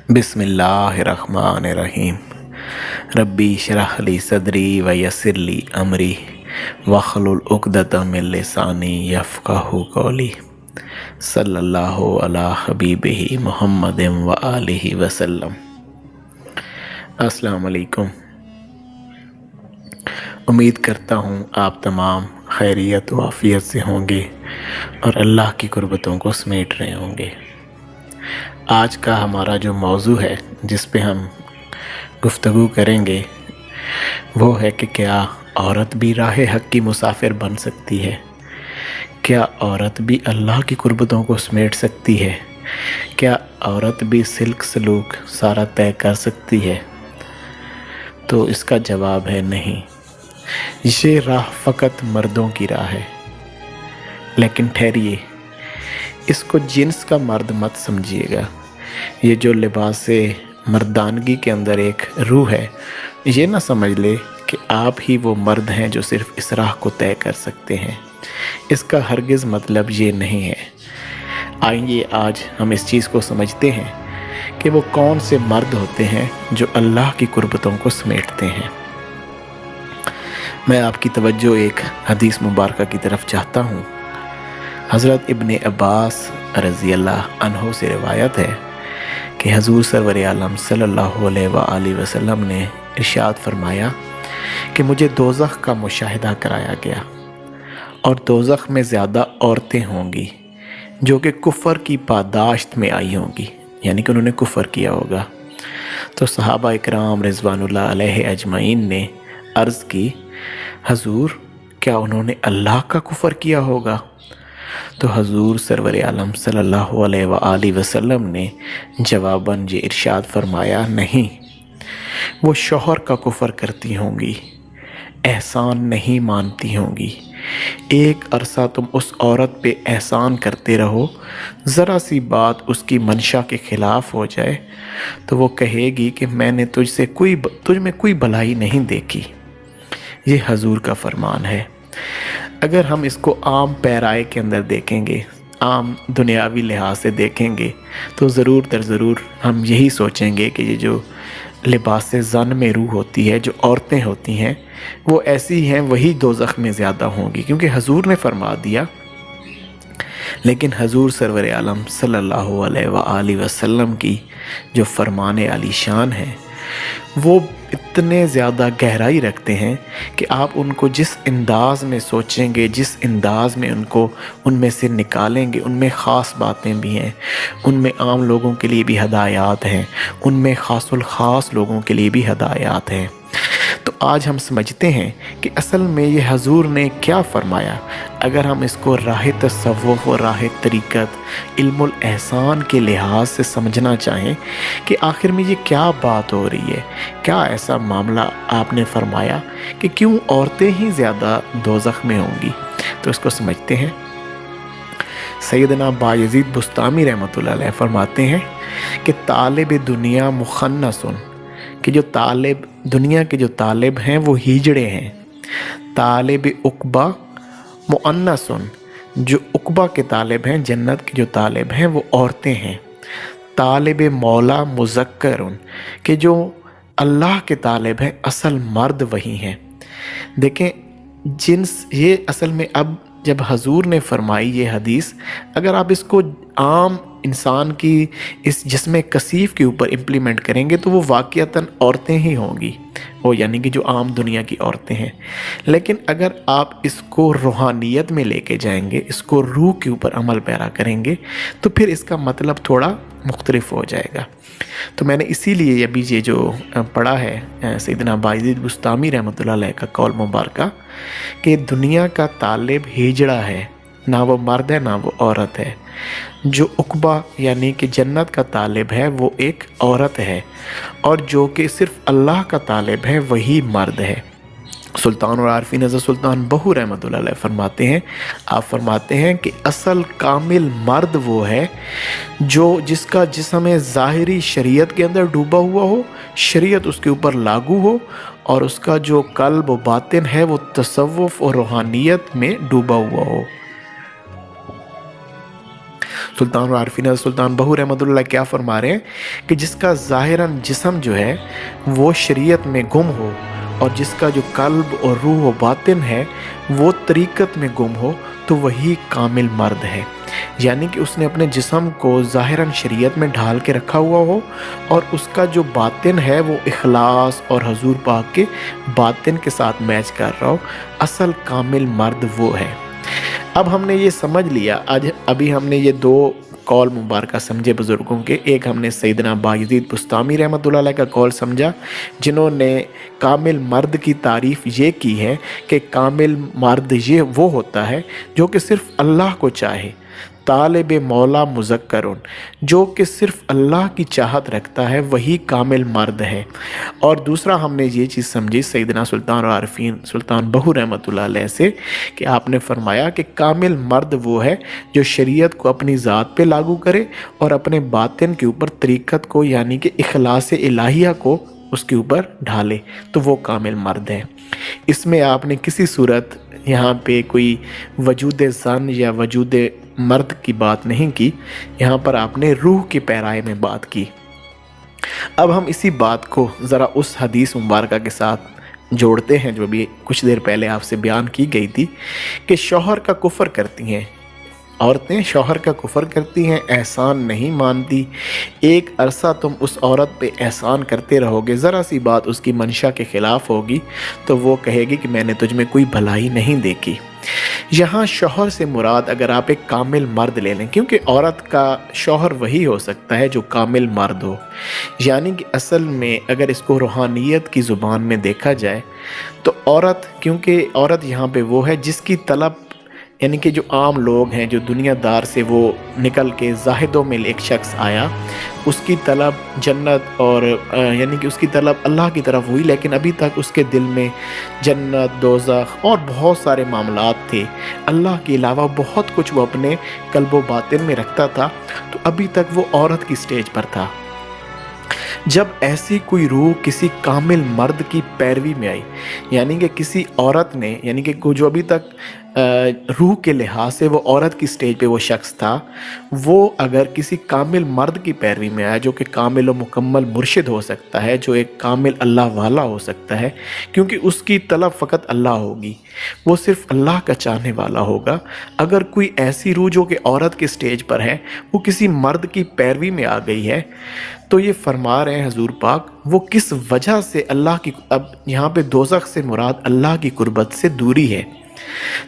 बिस्मिल्लाहिर्रहमानिर्रहीम। रब्बी इश्रह ली सदरी व यस्सिर ली अमरी वहलुल उक़दतम मिन लिसानी यफ़क़हू क़ौली। सल्लल्लाहु अला हबीबिही मुहम्मदिन व आलिहि वसल्लम। अस्सलाम वालेकुम। उम्मीद करता हूँ आप तमाम खैरियत व आफ़ियत से होंगे और अल्लाह की कुर्बतों को समेट रहे होंगे। आज का हमारा जो मौजू है जिस पे हम गुफ्तगू करेंगे वो है कि क्या औरत भी राह हक़ की मुसाफिर बन सकती है? क्या औरत भी अल्लाह की कुर्बतों को समेट सकती है? क्या औरत भी सिल्क सलूक सारा तय कर सकती है? तो इसका जवाब है नहीं। ये राह फ़कत मर्दों की राह है। लेकिन ठहरिए, इसको जिन्स का मर्द मत समझिएगा। ये जो लिबास मर्दानगी के अंदर एक रूह है, ये ना समझ ले कि आप ही वो मर्द हैं जो सिर्फ़ इस राह को तय कर सकते हैं। इसका हरगिज़ मतलब ये नहीं है। आइए आज हम इस चीज़ को समझते हैं कि वो कौन से मर्द होते हैं जो अल्लाह की कुर्बतों को समेटते हैं। मैं आपकी तवज्जो एक हदीस मुबारक की तरफ चाहता हूँ। हज़रत इब्ने अब्बास रज़ियल्लाहु अन्हु से रिवायत है कि हज़ूर सरवर आलम सल्लल्लाहु अलैहि वसल्लम ने इरशाद फरमाया कि मुझे दोज़ख का मुशाहिदा कराया गया और दोज़ख में ज़्यादा औरतें होंगी जो कि कुफ़र की पादाश्त में आई होंगी, यानी कि उन्होंने कुफ़र किया होगा। तो सहाबा इकराम रिज़वानुल्लाह अलैहि अजमईन ने अर्ज़ की, हज़ूर क्या उन्होंने अल्लाह का कुफ़र किया होगा? तो हज़ूर सरवर आलम सल्लल्लाहु अलैहि वसल्लम ने जवाबन ये इरशाद फरमाया, नहीं, वो शौहर का कुफ़र करती होंगी, एहसान नहीं मानती होंगी। एक अरसा तुम उस औरत पे एहसान करते रहो, ज़रा सी बात उसकी मंशा के ख़िलाफ़ हो जाए तो वो कहेगी कि मैंने तुझ में कोई भलाई नहीं देखी। ये हज़ूर का फरमान है। अगर हम इसको आम पैराए के अंदर देखेंगे, आम दुनियावी लिहाज से देखेंगे, तो ज़रूर दर ज़रूर हम यही सोचेंगे कि ये जो लिबास ज़न में रूह होती है, जो औरतें होती हैं, वो ऐसी हैं, वही दोज़ख में ज़्यादा होंगी, क्योंकि हज़ूर ने फरमा दिया। लेकिन हज़ूर सरवर आलम सल्लल्लाहु अलैहि वसल्लम की जो फरमान आली शान है वो इतने ज़्यादा गहराई रखते हैं कि आप उनको जिस अंदाज़ में सोचेंगे, जिस अंदाज़ में उनको उनमें से निकालेंगे, उनमें ख़ास बातें भी हैं, उनमें आम लोगों के लिए भी हदायत हैं, उनमें ख़ासुल ख़ास लोगों के लिए भी हदायत हैं। तो आज हम समझते हैं कि असल में ये हज़ूर ने क्या फ़रमाया। अगर हम इसको राह तसव्वुफ़ और राह तरीक़त, इल्मुल एहसान के लिहाज से समझना चाहें कि आखिर में ये क्या बात हो रही है, क्या ऐसा मामला आपने फ़रमाया कि क्यों औरतें ही ज़्यादा दोज़ख में होंगी, तो इसको समझते हैं। सैयदना बायज़ीद बुस्तामी रहमतुल्लाह अलैह फरमाते हैं कि तालिब दुनिया मुखन्नसुन, कि जो तालिब दुनिया के जो तालिब हैं वो हिजड़े हैं। तालिब उक़बा मुअन्नसुन, जो उक़बा के तालिब हैं, जन्नत के जो तालिब हैं वो औरतें हैं। तालिब मौला मुज़क्करुन, कि जो अल्लाह के तालिब हैं, असल मर्द वही हैं। देखें जिन्स, ये असल में अब जब हज़ूर ने फरमाई ये हदीस, अगर आप इसको आम इंसान की इस जिस्म कसीफ़ के ऊपर इम्प्लीमेंट करेंगे तो वो वाक़ियतन औरतें ही होंगी, वो यानी कि जो आम दुनिया की औरतें हैं। लेकिन अगर आप इसको रूहानियत में लेके जाएंगे, इसको रूह के ऊपर अमल पैरा करेंगे, तो फिर इसका मतलब थोड़ा मुख्तलिफ हो जाएगा। तो मैंने इसीलिए अभी ये जो पढ़ा है सैयदना बायज़ीद बुस्तामी रहमतुल्लाह अलैह का कौल मुबारका कि दुनिया का तालिब हिजड़ा है, ना वो मर्द है ना वो औरत है। जो उक़बा यानी कि जन्नत का तालिब है वो एक औरत है, और जो कि सिर्फ़ अल्लाह का तालिब है वही मर्द है। सुल्तान और आरफीन हज़रत सुल्तान बहू रहमतुल्लाह अलैह फरमाते हैं, आप फरमाते हैं कि असल कामिल मर्द वो है जो जिसका जिस्म ज़ाहिरी शरीयत के अंदर डूबा हुआ हो, शरीयत उसके ऊपर लागू हो, और उसका जो कल्ब व बातिन है वो तसव्वुफ़ और रूहानियत में डूबा हुआ हो। सुल्तान आरफीन सुल्तान बहू रहमतुल्लाह क्या फरमा रहे हैं कि जिसका ज़ाहिरन जिस्म जो है वो शरीयत में गुम हो और जिसका जो कल्ब और रूह व बातिन है वो तरीक़त में गुम हो तो वही कामिल मर्द है। यानी कि उसने अपने जिस्म को ज़ाहिरन शरीयत में ढाल के रखा हुआ हो और उसका जो बातिन है वो इखलास और हुजूर पाक के बातिन के साथ मैच कर रहा हो, असल कामिल मर्द वो है। अब हमने ये समझ लिया, आज अभी हमने ये दो कौल मुबारक समझे बुज़ुर्गों के। एक हमने सैयदना बायज़ीद बुस्तामी रहमतुल्लाह अलैह का कौल समझा जिन्होंने कामिल मर्द की तारीफ़ ये की है कि कामिल मर्द ये वो होता है जो कि सिर्फ़ अल्लाह को चाहे, तालिब मौला मुज़क्करुन, जो कि सिर्फ़ अल्लाह की चाहत रखता है वही कामिल मर्द है। और दूसरा हमने ये चीज़ समझी सैयदना सुल्तान आरफीन सुल्तान बहू रहमतुल्लाह अलैह से कि आपने फरमाया कि कामिल मर्द वो है जो शरीयत को अपनी ज़ात पे लागू करे और अपने बातिन के ऊपर तरीक़त को यानी कि इखलास इलाहिया को उसके ऊपर ढाले, तो वो कामिल मर्द है। इसमें आपने किसी सूरत यहाँ पे कोई वजूद ज़न या वजूद मर्द की बात नहीं की, यहाँ पर आपने रूह की पैराए में बात की। अब हम इसी बात को ज़रा उस हदीस मुबारक के साथ जोड़ते हैं जो भी कुछ देर पहले आपसे बयान की गई थी कि शौहर का कुफ़र करती हैं औरतें, शौहर का कुफ़र करती हैं, एहसान नहीं मानती। एक अरसा तुम उस औरत पे एहसान करते रहोगे, ज़रा सी बात उसकी मंशा के ख़िलाफ़ होगी तो वो कहेगी कि मैंने तुझ में कोई भलाई नहीं देखी। यहाँ शौहर से मुराद अगर आप एक कामिल मर्द ले लें, क्योंकि औरत का शौहर वही हो सकता है जो कामिल मर्द हो। यानी कि असल में अगर इसको रूहानियत की ज़ुबान में देखा जाए तो औरत, क्योंकि औरत यहाँ पे वो है जिसकी तलब यानी कि जो आम लोग हैं, जो दुनियादार से वो निकल के ज़ाहिदों में एक शख्स आया, उसकी तलब जन्नत और यानी कि उसकी तलब अल्लाह की तरफ हुई, लेकिन अभी तक उसके दिल में जन्नत, दोज़ख और बहुत सारे मामलात थे। अल्लाह के अलावा बहुत कुछ वो अपने कल्बो बातिन में रखता था, तो अभी तक वो औरत की स्टेज पर था। जब ऐसी कोई रूह किसी कामिल मर्द की पैरवी में आई, यानी कि किसी औरत ने, यानी कि जो अभी तक रूह के लिहाज से वो औरत की स्टेज पे वो शख्स था, वो अगर किसी कामिल मर्द की पैरवी में आया जो कि कामिल और मुकम्मल मुर्शिद हो सकता है, जो एक कामिल अल्लाह वाला हो सकता है, क्योंकि उसकी तलब फ़कत अल्लाह होगी, वो सिर्फ़ अल्लाह का चाहने वाला होगा। अगर कोई ऐसी रूह जो कि औरत के स्टेज पर है वो किसी मर्द की पैरवी में आ गई है, तो ये फरमा रहे हैं हुजूर पाक वो किस वजह से अल्लाह की, अब यहाँ पे दोज़ख से मुराद अल्लाह की कुर्बत से दूरी है,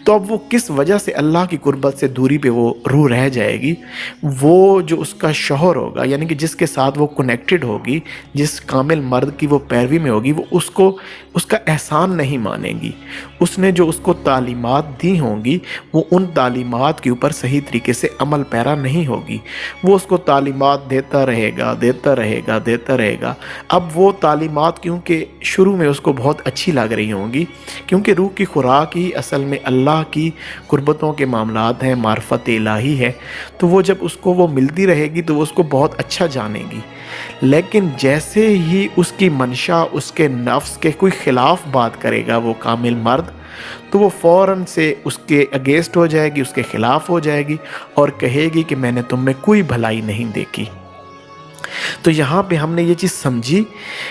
तो अब वो किस वजह से अल्लाह की कुर्बत से दूरी पे वो रूह रह जाएगी। वो जो उसका शौहर होगा, यानी कि जिसके साथ वो कनेक्टेड होगी, जिस कामिल मर्द की वो पैरवी में होगी, वो उसको उसका एहसान नहीं मानेगी। उसने जो उसको तालीमात दी होंगी वो उन तालीमात के ऊपर सही तरीके से अमल पैरा नहीं होगी। वो उसको तालीमात देता रहेगा देता रहेगा देता रहेगा। अब वो तालीमात क्योंकि शुरू में उसको बहुत अच्छी लग रही होंगी, क्योंकि रूह की खुराक ही असल में अल्लाह की कुर्बतों के मामलात हैं, मार्फत इलाही है, तो वो जब उसको वो मिलती रहेगी तो वो उसको बहुत अच्छा जानेगी। लेकिन जैसे ही उसकी मंशा उसके नफ्स के कोई ख़िलाफ़ बात करेगा वो कामिल मर्द, तो वो फ़ौरन से उसके अगेंस्ट हो जाएगी, उसके ख़िलाफ़ हो जाएगी और कहेगी कि मैंने तुम में कोई भलाई नहीं देखी। तो यहाँ पे हमने ये चीज़ समझी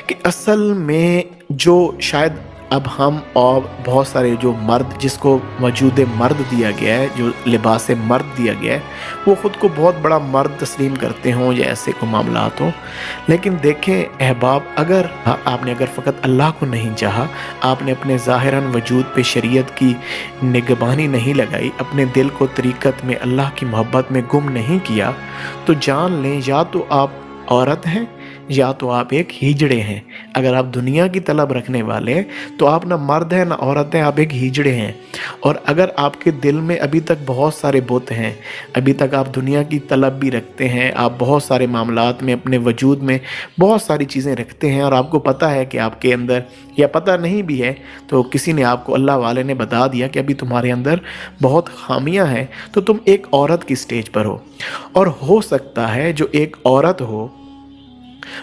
कि असल में जो शायद अब हम और बहुत सारे जो मर्द, जिसको वजूद मर्द दिया गया है, जो लिबास मर्द दिया गया है, वो ख़ुद को बहुत बड़ा मर्द तस्लीम करते हों या ऐसे को मामलात हों। लेकिन देखें अहबाब, अगर आपने अगर फ़कत अल्लाह को नहीं चाहा, आपने अपने ज़ाहिरन वजूद पे शरीयत की निगरानी नहीं लगाई, अपने दिल को तरीक़त में अल्लाह की मोहब्बत में गुम नहीं किया, तो जान लें या तो आप औरत हैं या तो आप एक हिजड़े हैं। अगर आप दुनिया की तलब रखने वाले हैं तो आप ना मर्द हैं ना औरत हैं, आप एक हिजड़े हैं। और अगर आपके दिल में अभी तक बहुत सारे बुत हैं, अभी तक आप दुनिया की तलब भी रखते हैं, आप बहुत सारे मामलात में अपने वजूद में बहुत सारी चीज़ें रखते हैं और आपको पता है कि आपके अंदर, या पता नहीं भी है तो किसी ने आपको, अल्लाह वाले ने बता दिया कि अभी तुम्हारे अंदर बहुत खामियां हैं, तो तुम एक औरत की स्टेज पर हो। और हो सकता है जो एक औरत हो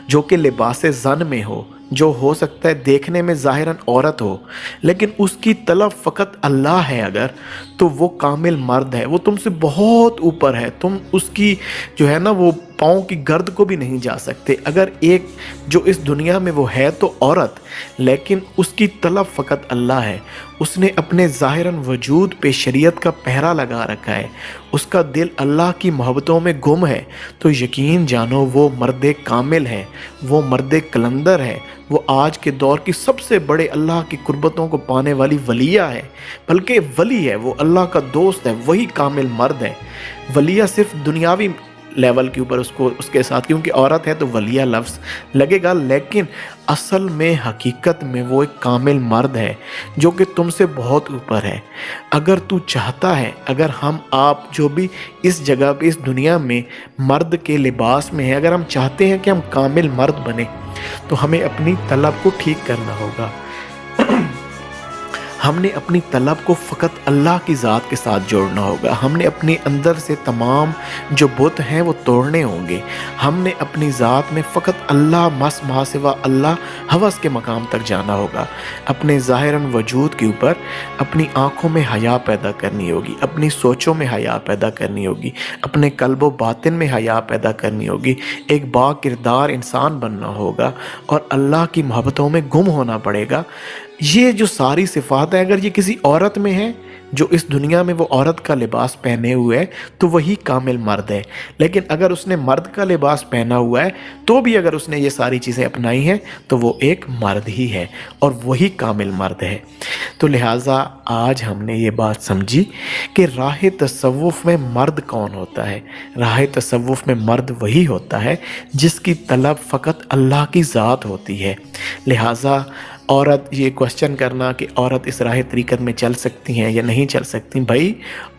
जो कि लिबास ज़न में हो, जो हो सकता है देखने में ज़ाहिरन औरत हो, लेकिन उसकी तलब फ़कत अल्लाह है अगर, तो वो कामिल मर्द है, वो तुमसे बहुत ऊपर है, तुम उसकी जो है ना वो पाँव की गर्द को भी नहीं जा सकते। अगर एक जो इस दुनिया में वो है तो औरत, लेकिन उसकी तलब फ़कत अल्लाह है, उसने अपने ज़ाहिरन वजूद पे शरीयत का पहरा लगा रखा है, उसका दिल अल्लाह की मोहब्बतों में गुम है, तो यकीन जानो वो मर्द कामिल है, वो मर्द कलंदर है, वो आज के दौर की सबसे बड़े अल्लाह की कुर्बतों को पाने वाली वलिया है, बल्कि वली है, वो अल्लाह का दोस्त है, वही कामिल मर्द है। वलिया सिर्फ दुनियावी लेवल के ऊपर उसको उसके साथ, क्योंकि औरत है तो वलिया लफ्ज़ लगेगा, लेकिन असल में हकीकत में वो एक कामिल मर्द है जो कि तुमसे बहुत ऊपर है। अगर तू चाहता है, अगर हम आप जो भी इस जगह पे इस दुनिया में मर्द के लिबास में हैं, अगर हम चाहते हैं कि हम कामिल मर्द बने, तो हमें अपनी तलब को ठीक करना होगा। हमने अपनी तलब को फ़कत अल्लाह की ज़ात के साथ जोड़ना होगा। हमने अपने अंदर से तमाम जो बुत हैं वो तोड़ने होंगे। हमने अपनी ज़ात में फ़कत अल्लाह मस महासिवा अल्लाह हवस के मकाम तक जाना होगा। अपने ज़ाहिरन वजूद के ऊपर अपनी आँखों में हया पैदा करनी होगी, अपनी सोचों में हया पैदा करनी होगी, अपने कल्बो बातिन में हया पैदा करनी होगी। एक बा किरदार इंसान बनना होगा और अल्लाह की मोहब्बतों में गुम होना पड़ेगा। ये जो सारी सिफ़ात है, अगर ये किसी औरत में है, जो इस दुनिया में वो औरत का लिबास पहने हुए है, तो वही कामिल मर्द है। लेकिन अगर उसने मर्द का लिबास पहना हुआ है तो भी अगर उसने ये सारी चीज़ें अपनाई हैं, तो वो एक मर्द ही है और वही कामिल मर्द है। तो लिहाजा आज हमने ये बात समझी कि राह तसव्वुफ़ में मर्द कौन होता है। राह तसव्वुफ़ में मर्द वही होता है जिसकी तलब फ़कत अल्लाह की ज़ात होती है। लिहाजा औरत, ये क्वेश्चन करना कि औरत इस राह तरीक़त में चल सकती हैं या नहीं चल सकती, भाई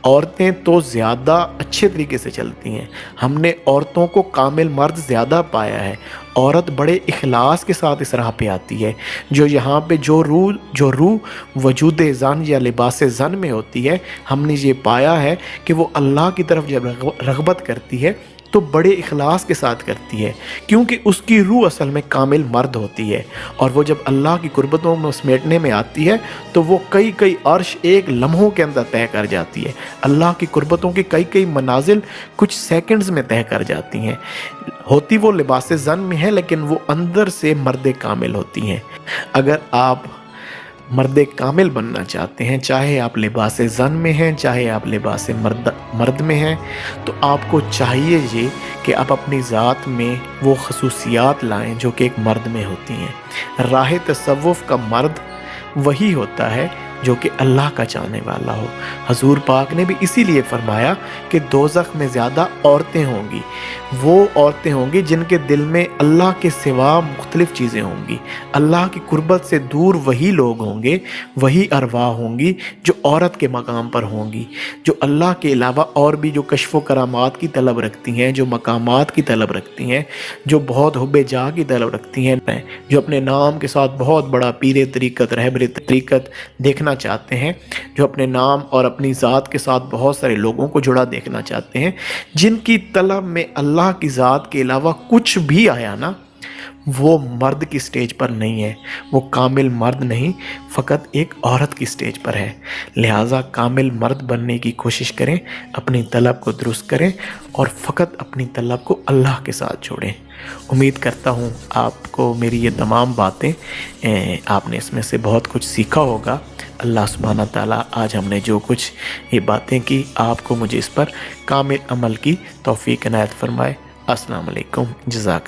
औरतें तो ज़्यादा अच्छे तरीके से चलती हैं। हमने औरतों को कामिल मर्द ज़्यादा पाया है। औरत बड़े इखलास के साथ इस राह पे आती है। जो यहाँ पे जो रूह वजूद ज़न या लिबास ज़न में होती है, हमने ये पाया है कि वो अल्लाह की तरफ जब रग़बत करती है तो बड़े इखलास के साथ करती है, क्योंकि उसकी रूह असल में कामिल मर्द होती है। और वो जब अल्लाह की कुर्बतों में समेटने में आती है तो वो कई अर्श एक लम्हों के अंदर तय कर जाती है। अल्लाह की कुर्बतों की कई मनाजिल कुछ सेकंड्स में तय कर जाती हैं। होती वो लिबास ज़न में है, लेकिन वो अंदर से मर्द कामिल होती हैं। अगर आप मर्द कामिल बनना चाहते हैं, चाहे आप लिबास ज़न में हैं, चाहे आप लिबास मर्द में हैं, तो आपको चाहिए ये कि आप अपनी ज़ात में वो खसूसियात लाएं जो कि एक मर्द में होती हैं। राह तसव्वुफ़ का मर्द वही होता है जो कि अल्लाह का चाहने वाला हो। हजूर पाक ने भी इसीलिए फरमाया कि दोज़ख में ज़्यादा औरतें होंगी, वो औरतें होंगी जिनके दिल में अल्लाह के सिवा मुख्तलिफ़ चीज़ें होंगी। अल्लाह की कुर्बत से दूर वही लोग होंगे, वही अरवाह होंगी जो औरत के मकाम पर होंगी, जो अल्लाह के अलावा और भी जो कश्फ़ व करामात की तलब रखती हैं, जो मकामात की तलब रखती हैं, जो बहुत हुब्बे जा की तलब रखती हैं, जो अपने नाम के साथ बहुत बड़ा पीर तरीक़त, रहबर तरीक़त देखना चाहते हैं, जो अपने नाम और अपनी ज़ात के साथ बहुत सारे लोगों को जुड़ा देखना चाहते हैं, जिनकी तलब में अल्लाह की ज़ात के अलावा कुछ भी आया ना, वो मर्द की स्टेज पर नहीं है, वो कामिल मर्द नहीं, फ़कत एक औरत की स्टेज पर है। लिहाजा कामिल मर्द बनने की कोशिश करें, अपनी तलब को दुरुस्त करें और फ़कत अपनी तलब को अल्लाह के साथ जोड़ें। उम्मीद करता हूँ आपको मेरी ये तमाम बातें, आपने इसमें से बहुत कुछ सीखा होगा। अल्लाह सुब्हाना ताला आज हमने जो कुछ ये बातें की, आपको मुझे इस पर कामिल अमल की तौफीक इनायत फरमाए। अस्सलाम वालेकुम, जज़ाकल्लाह।